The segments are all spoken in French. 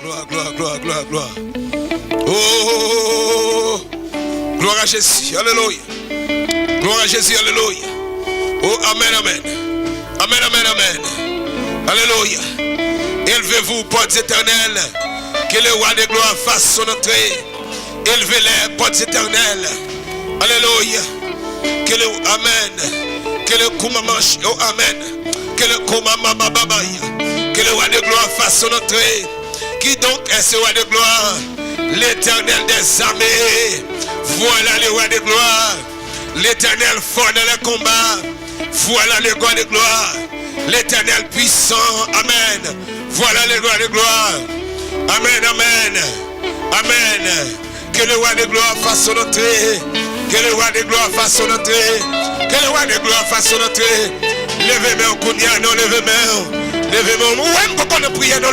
gloire. Oh, gloire à Jésus, alléluia. Gloire à Jésus, alléluia. Oh, amen. Alléluia. Élevez-vous, portes éternelles, que le roi de gloire fasse son entrée. Élevez-les, portes éternelles. Alléluia. Que le amen. Que le koumamash. Oh, amen. Que le koumamababaya. Que le roi de gloire fasse son entrée. Qui donc est ce roi de gloire? L'éternel des armées. Voilà le roi de gloire. L'éternel fort dans le combat. Voilà le roi de gloire. L'éternel puissant. Amen. Voilà le roi de gloire. Amen. Que le roi de gloire fasse son entrée. Que le roi de gloire fasse son entrée. Que le roi de gloire fasse son entrée. Levez-moi, Kounia, non, levez-moi. Levez-moi. Où est-ce qu'on a prié là?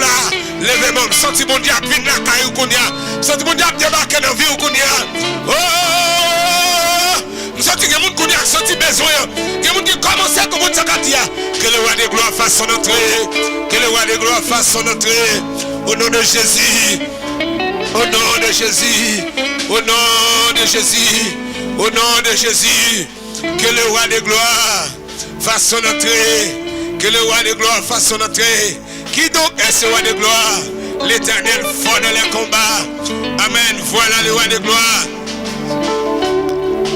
Levez-moi. Senti mon diable venir la caille, Kounia. Senti mon diable débarquer dans la vie, Kounia. Oh! Nous sentons que les gens qui ont senti besoin. Que les gens qui commencent à commencer à dire. Que le roi de gloire fasse son entrée. Que le roi de gloire fasse son entrée. Au nom de Jésus. Au nom de Jésus. Au nom de Jésus. Au nom de Jésus. Que le roi de gloire fasse son entrée. Que le roi de gloire fasse son entrée. Qui donc est ce roi de gloire? L'éternel fort dans les combats. Amen. Voilà le roi de gloire.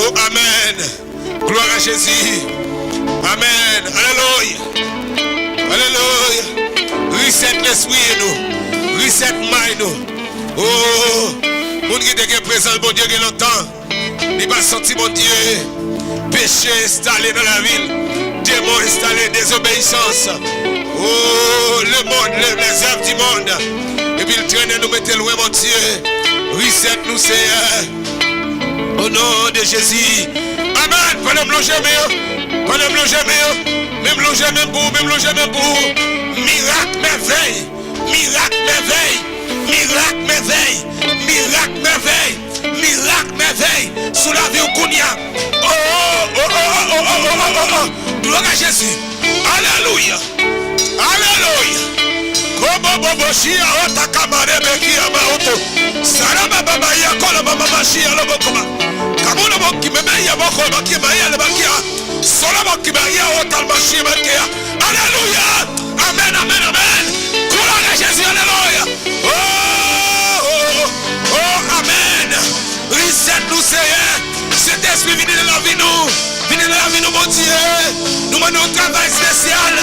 Oh, amen. Gloire à Jésus. Amen. Alléluia. Reset l'esprit nous. Reset mind nous. Oh, mon qui est présent, bon Dieu, qui longtemps. Il va sentir mon Dieu. Péché installé dans la ville. Démon installé, désobéissance. Oh, le monde, les œuvres du monde. Et puis il traîne nous mettre loin, mon Dieu. Reset nous, Seigneur. Au nom de Jésus. Amen. Prenez me loger, même loger, même pour. Miracle, merveille. Sous la vie au Kounia. Oh. Gloire à Jésus. Alléluia. Koboboboshia otakamare bekia maoto. Sarama baba ya kola mama mashia lobokoma. Kamono boki memeya boko boki maya lebakia. Sola boki maya otal mashia bekia. Alléluia. Amen. Gloire à Jésus. Alléluia. Oh, amen. Reset nous, Seigneur. Cet esprit vient de la vie nous. Venez dans la vie nous, mon Dieu. Nous menons un travail spécial.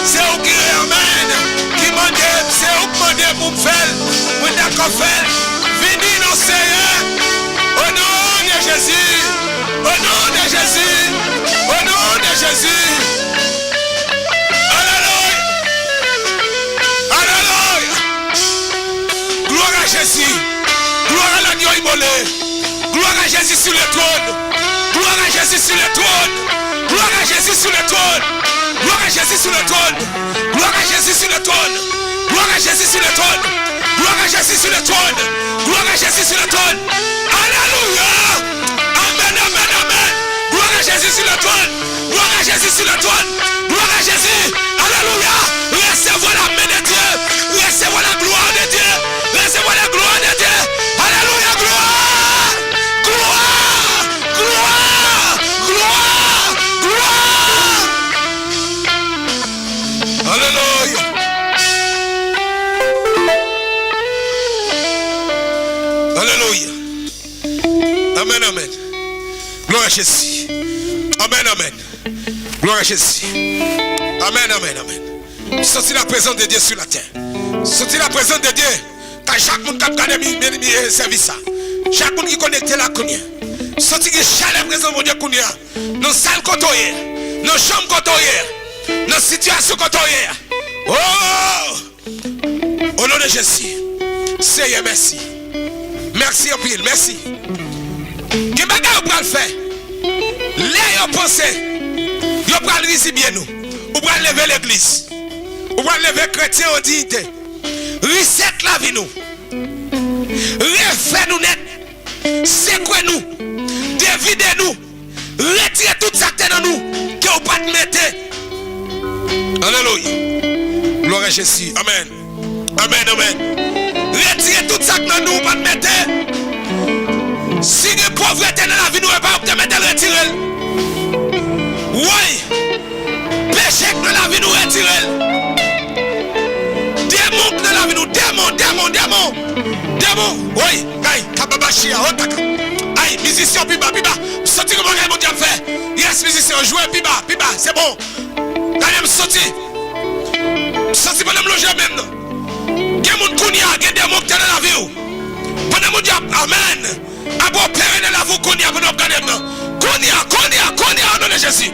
C'est au qui amen. Qui m'a dit, c'est au qui m'a dit pour me faire. Pour d'accord faire. Venez nous, Seigneur. Au nom de Jésus. Au nom de Jésus. Au nom de Jésus. Alléluia. Gloire à Jésus. Gloire à l'agneau immolé. Gloire à Jésus sur le trône. Gloire à Jésus sur le trône. Gloire à Jésus sur le trône. Gloire à Jésus sur le trône. Gloire à Jésus sur le trône. Gloire à Jésus sur le trône. Gloire à Jésus sur le trône. Gloire à Jésus sur le trône. Alléluia. Amen. Gloire à Jésus sur le trône. Gloire à Jésus sur le trône. Gloire à Jésus. Alléluia. Recevez la main de Dieu. Recevez la gloire de Dieu. Recevez la gloire de Dieu. Alléluia. Gloire. Alléluia. Amen. Gloire à Jésus. Amen. Gloire à Jésus. Amen. Sortez la présence de Dieu sur la terre. Sortez la présence de Dieu. Car chaque monde qui a regardé mes services. Chaque monde qui est connecté là, Kounia. Sortez que chaque présence de Dieu, Kounia. Dans la salle côtoyère. Dans la chambre côtoyère. Dans la situation côtoyère. Oh! Au nom de Jésus. Seigneur, merci. Merci en pile, merci. Que bagage vous pouvez le faire? Là, vous pensez, vous pouvez réussir bien nous. Vous pouvez lever l'église. Vous pouvez lever les chrétiens en dignité. Reset la vie nous. Refait nous net. Secouez nous. Dévidez nous. Retirez tout ça dans nous. Que vous ne pas mettre. Alléluia. Gloire à Jésus. Amen. retiré. Démon dans la vie nous, démon. Oui, aïe, kababachia, otaka. Aïe, musicien piba. Sorti comment mon Dieu fait. Yes, musicien, jouez piba, c'est bon. Allez, sorti pendant le jeu même. Quel monde kounia, quel démon qui est dans la vie. Pendant mon Dieu, amen. Abo père dans la vie kounia pendant que Kounia, au nom de Jésus.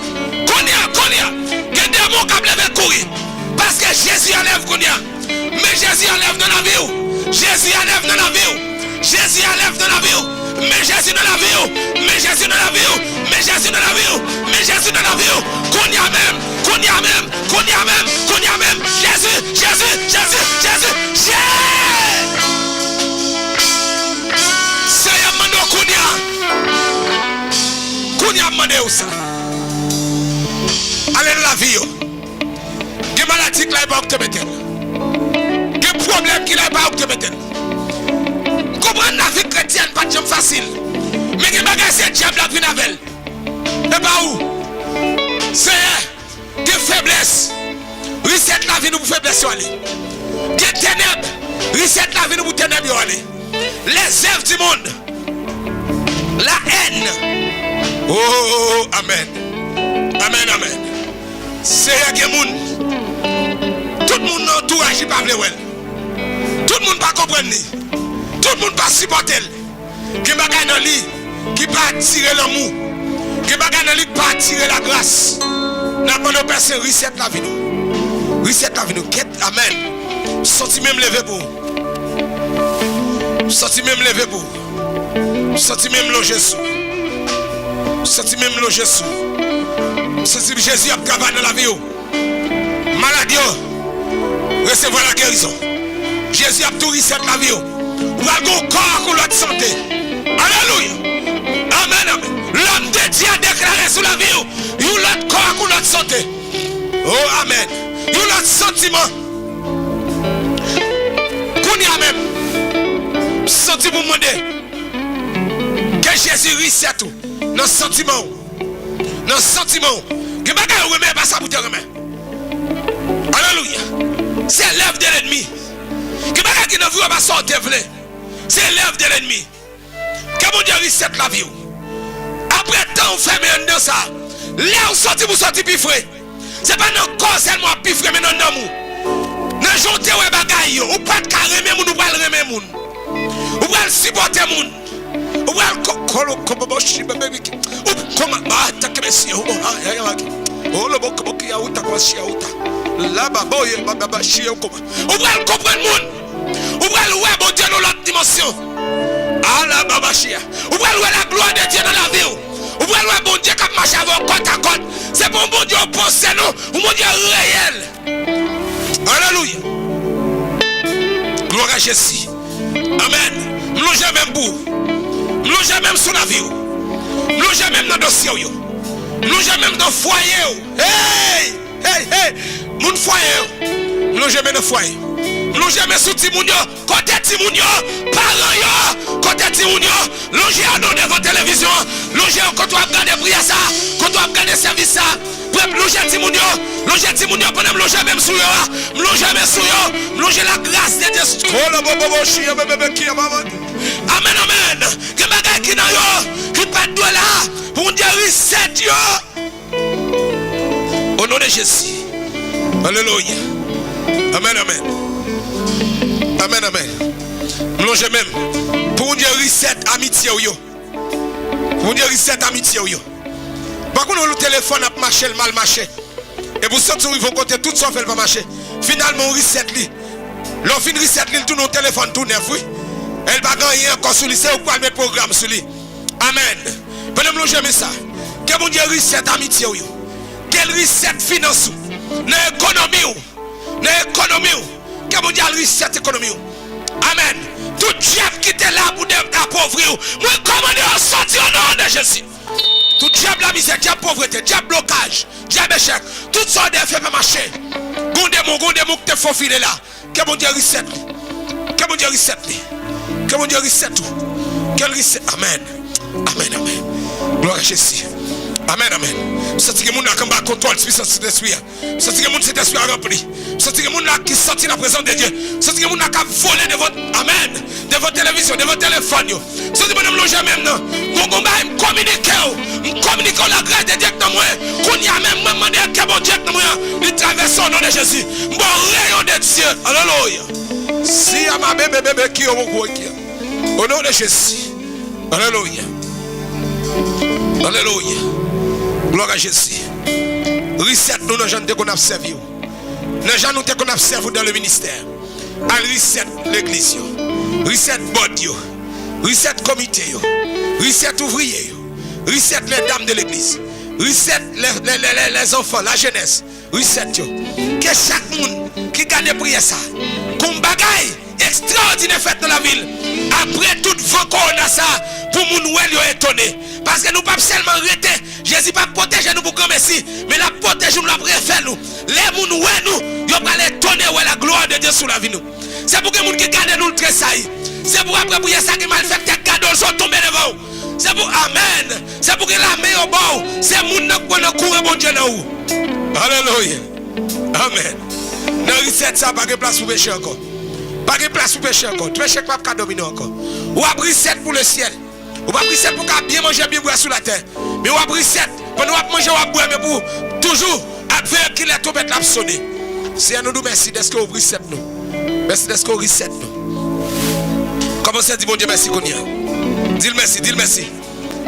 Kounia. Quel démon qui a levé courir. Parce que Jésus enlève Kounia. Mais Jésus enlève dans la vie. Jésus enlève dans la vie. Jésus enlève dans la vie. Mais Jésus dans la vie. Mais Jésus dans la vie. Mais Jésus dans la vie. Mais Jésus dans la vie. Kounia même. Jésus. C'est un mano Kounia. Kounia mande ou ça. Allez dans la vie. Quelle maladie qui n'a pas te mettre. Quel problème qui n'a pas te mettre. Comprendre la vie chrétienne pas de facile. Mais qui bagage c'est diable la vie navel. Et pas où? C'est des faiblesses. Reset la vie nous pour faiblesse aller. Des ténèbres. Reset la vie nous pour ténèbres aller. Les œuvres du monde. La haine. Oh, amen. C'est un monde. Tout le monde entourage pas vle. Tout le monde pas comprendre. Tout le monde pas supporter. Qui bagay dans lui, qui pas attirer l'amour. Qui bagay dans lui pas attirer la grâce. N'a pas de personne reset la vie nous. Amen. Sorti même lever pour. Sorti même loger sous. Sorti Jésus a travaillé dans la vie. Maladie, recevoir la guérison. Jésus a tout reset la vie. Ou a un corps pour l'autre santé. Alléluia. Amen. L'homme de Dieu a déclaré sur la vie. Il a l'autre corps pour l'autre santé. Oh, amen. Il a l'autre sentiment. Qu'on y a même. Senti pour demander. Que Jésus reset tout. Dans le sentiment. Que bagay remet pas ça pour te remettre. Alléluia. C'est l'œuvre de l'ennemi. Que bagay qui ne veut pas sortir. C'est l'œuvre de l'ennemi. Que mon Dieu reset la vie. Après tant on fait mais dans ça. Là où sortir pour sortir plus frais. C'est pas dans corps seulement plus frais mais dans l'amour. Dans jonté ouais bagay ou pas de carré même ou pas le remet moun. Ou pas le supporter moun. Ou pas le comment oh le bok bok ya uta kwa shia uta la baboye baba shia comme ou va comprendre monde ou va louer bon Dieu dans l'autre dimension ala baba shia ou va louer la gloire de Dieu dans la vie ou va louer bon Dieu qui marche avec côte à côte c'est bon bon Dieu pensé nous ou bon Dieu réel. Alléluia. Gloire à Jésus. Amen. Nous jamais pour nous jamais sur la vie nous jamais dans dossier nous jamais dans foyer. Hey! Mon foyer. Nous jamais dans foyer. Nous jamais sous Timounio, côté Timounio, parents yo, côté Timounio, logé à nous devant télévision, logé quand on regarde prière ça, quand on regarde service ça, logé Timounio pendant logé même sous yo, logé même sous yo, logé la grâce de Dieu. Oh la bobo chien bébé qui maman. Amen. Que bagay qui na yo, qui pas de là, pour Dieu reset yo. Au nom de Jésus. Alléluia. Amen. Nous même pour Dieu reset amitié yo. Pour Dieu reset amitié yo. Par contre le téléphone a marché mal marché. Et pour sortir il faut compter tout ça fait pas marcher. Finalement on reset lui. L'on fin reset lui tout nos téléphone tout neuf oui. Elle va gagner encore sur lui c'est ou quoi mettre programme sur lui. Amen. Pendant nous jamais ça. Que mon Dieu reset amitié yo. Quel reset finance dans l'économie. Que mon Dieu reset l'économie. Amen. Tout diable qui était là pour t'appauvrir. Moi commande à sortir au nom de Jésus. Tout diable la misère, diable pauvreté, diable blocage, diable échec. Toutes sortes de faits pas marcher. Gonde mon que te faut filer là. Que mon Dieu reset. Que mon Dieu reset. Que mon Dieu reset tout. Quel reset. Amen. Gloire à Jésus. Amen, amen. Senti que les gens qui contrôle cet esprit. Senti que les gens cet esprit a rempli. Senti que les gens qui sortent la présence de Dieu. Senti que les gens qui volent de votre amen, de votre télévision, de votre téléphone. Senti que les gens même non. Mon combat me communique la grâce de Dieu dans moi. Qu'on y a même demandé que bon Dieu dans moi. Il traverse au nom de Jésus. Bon rayon de Dieu. Alléluia. Si à ma bébé qui est au nom de Jésus. Alléluia. Alléluia. Gloire à Jésus. Reset nous les gens qu'on a servi. Les gens qu'on a servi dans le ministère. Al reset l'église. Reset body. Reset comité. Reset ouvrier. Reset les dames de l'église. Reset les enfants, la jeunesse. Reset. Que chaque monde qui garde prier ça. Comme bagaille extraordinaire fait dans la ville. Après tout vent qu'on a ça. Pour nous étonner. Parce que nous ne pouvons pas seulement arrêter. Jésus pas protéger nous pour grand merci. Mais la protéger nous la préfère nous. Les gens nous, ils vont étonner la gloire de Dieu sur la vie nous. C'est pour que les gens qui gardent nous le tressail. C'est pour après pour ça qui mal fait que cadeaux sont tombés devant. C'est pour Amen. C'est pour que la main au bord. C'est les gens qui ont couru bon Dieu dans vous. Alléluia. Amen. Dans le reset ça, pas de place pour pécher encore. Pas de place pour pécher encore. Tu péches pas pour dominer encore. Ou à reset pour le ciel. Ou pas reset pour bien manger, bien boire sur la terre. Mais ou à reset pour nous manger ou boire, mais pour toujours faire qu'il est tombé la sonner. C'est à nous merci d'être que vous reset nous. Merci d'être que vous reset nous. Commencez à dire bon Dieu merci qu'on y a. Dis le merci, dis le merci.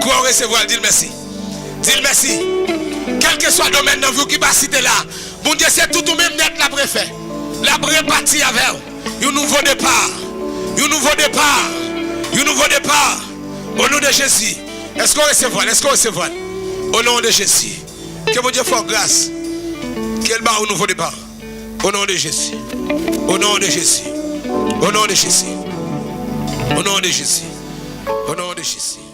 Quoi recevoir, dis le merci. Dis le merci. Quel que soit le domaine dans vous qui va citer là. Bon Dieu, c'est tout même d'être la préfet. La répartie avec un nouveau départ. Un nouveau départ. Un nouveau départ. Au nom de Jésus. Est-ce qu'on recevra? Est-ce qu'on recevra? Au nom de Jésus. Que mon Dieu fasse grâce. Quel bar au nouveau départ. Au nom de Jésus. Au nom de Jésus. Au nom de Jésus. Au nom de Jésus. Au nom de Jésus.